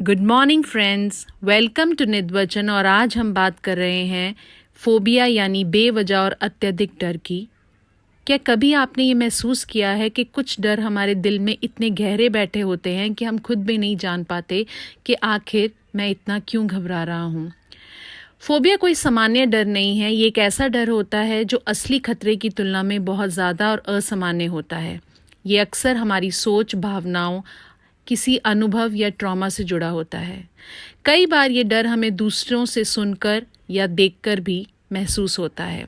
Good morning friends, welcome to निद्वचन। और आज हम बात कर रहे हैं फोबिया यानी बेवजह और अत्यधिक डर की। क्या कभी आपने ये महसूस किया है कि कुछ डर हमारे दिल में इतने गहरे बैठे होते हैं कि हम खुद भी नहीं जान पाते कि आखिर मैं इतना क्यों घबरा रहा हूँ। फोबिया कोई सामान्य डर नहीं है, ये एक ऐसा डर होता है जो असली खतरे की तुलना में बहुत ज़्यादा और असामान्य होता है। ये अक्सर हमारी सोच, भावनाओं, किसी अनुभव या ट्रॉमा से जुड़ा होता है। कई बार ये डर हमें दूसरों से सुनकर या देखकर भी महसूस होता है।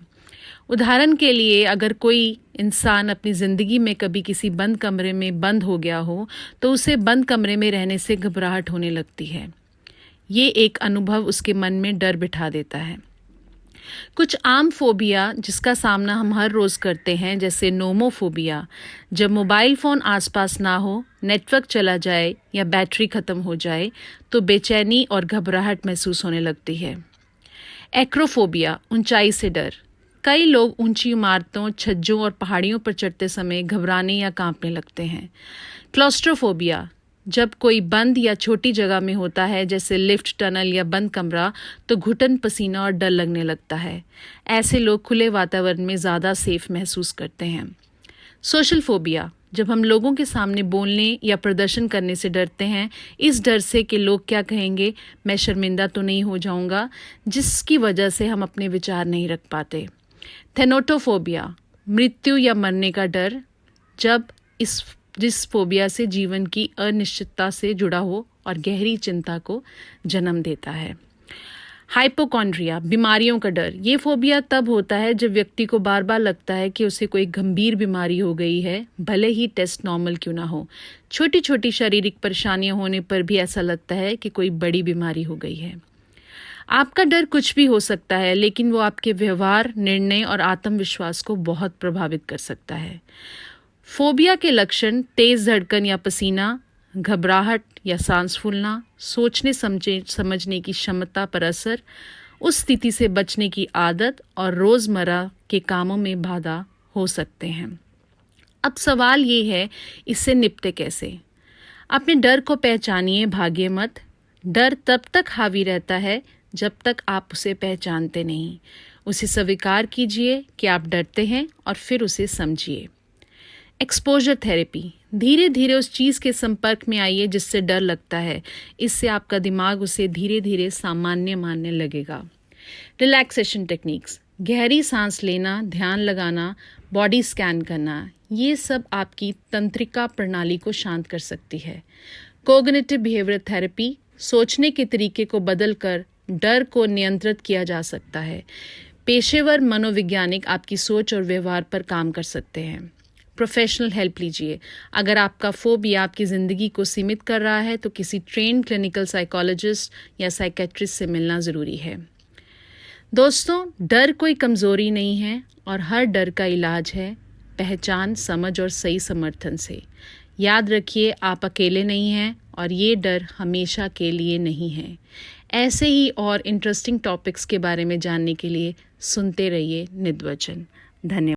उदाहरण के लिए, अगर कोई इंसान अपनी ज़िंदगी में कभी किसी बंद कमरे में बंद हो गया हो तो उसे बंद कमरे में रहने से घबराहट होने लगती है। ये एक अनुभव उसके मन में डर बिठा देता है। कुछ आम फोबिया जिसका सामना हम हर रोज़ करते हैं, जैसे नोमोफोबिया। जब मोबाइल फ़ोन आसपास ना हो, नेटवर्क चला जाए या बैटरी ख़त्म हो जाए तो बेचैनी और घबराहट महसूस होने लगती है। एक्रोफोबिया, ऊंचाई से डर। कई लोग ऊंची इमारतों, छज्जों और पहाड़ियों पर चढ़ते समय घबराने या कांपने लगते हैं। क्लॉस्ट्रोफोबिया, जब कोई बंद या छोटी जगह में होता है, जैसे लिफ्ट, टनल या बंद कमरा, तो घुटन, पसीना और डर लगने लगता है। ऐसे लोग खुले वातावरण में ज़्यादा सेफ महसूस करते हैं। सोशल फोबिया, जब हम लोगों के सामने बोलने या प्रदर्शन करने से डरते हैं, इस डर से कि लोग क्या कहेंगे, मैं शर्मिंदा तो नहीं हो जाऊंगा, जिसकी वजह से हम अपने विचार नहीं रख पाते। थेनोटोफोबिया, मृत्यु या मरने का डर, जिस फोबिया से जीवन की अनिश्चितता से जुड़ा हो और गहरी चिंता को जन्म देता है। हाइपोकॉन्ड्रिया, बीमारियों का डर। ये फोबिया तब होता है जब व्यक्ति को बार बार लगता है कि उसे कोई गंभीर बीमारी हो गई है, भले ही टेस्ट नॉर्मल क्यों ना हो। छोटी छोटी शारीरिक परेशानियां होने पर भी ऐसा लगता है कि कोई बड़ी बीमारी हो गई है। आपका डर कुछ भी हो सकता है, लेकिन वो आपके व्यवहार, निर्णय और आत्मविश्वास को बहुत प्रभावित कर सकता है। फोबिया के लक्षण: तेज धड़कन या पसीना, घबराहट या सांस फूलना, सोचने समझने की क्षमता पर असर, उस स्थिति से बचने की आदत और रोज़मर्रा के कामों में बाधा हो सकते हैं। अब सवाल ये है, इससे निपटे कैसे? अपने डर को पहचानिए, भागिए मत। डर तब तक हावी रहता है जब तक आप उसे पहचानते नहीं। उसे स्वीकार कीजिए कि आप डरते हैं और फिर उसे समझिए। एक्सपोजर थेरेपी, धीरे धीरे उस चीज़ के संपर्क में आइए जिससे डर लगता है। इससे आपका दिमाग उसे धीरे धीरे सामान्य मानने लगेगा। रिलैक्सेशन टेक्निक्स, गहरी सांस लेना, ध्यान लगाना, बॉडी स्कैन करना, ये सब आपकी तंत्रिका प्रणाली को शांत कर सकती है। कोग्निटिव बिहेवियर थेरेपी, सोचने के तरीके को बदलकर डर को नियंत्रित किया जा सकता है। पेशेवर मनोवैज्ञानिक आपकी सोच और व्यवहार पर काम कर सकते हैं। प्रोफेशनल हेल्प लीजिए। अगर आपका फोबिया आपकी ज़िंदगी को सीमित कर रहा है तो किसी ट्रेन्ड क्लिनिकल साइकोलॉजिस्ट या साइकेट्रिस्ट से मिलना ज़रूरी है। दोस्तों, डर कोई कमज़ोरी नहीं है और हर डर का इलाज है पहचान, समझ और सही समर्थन से। याद रखिए, आप अकेले नहीं हैं और ये डर हमेशा के लिए नहीं है। ऐसे ही और इंटरेस्टिंग टॉपिक्स के बारे में जानने के लिए सुनते रहिए निद्वचन। धन्यवाद।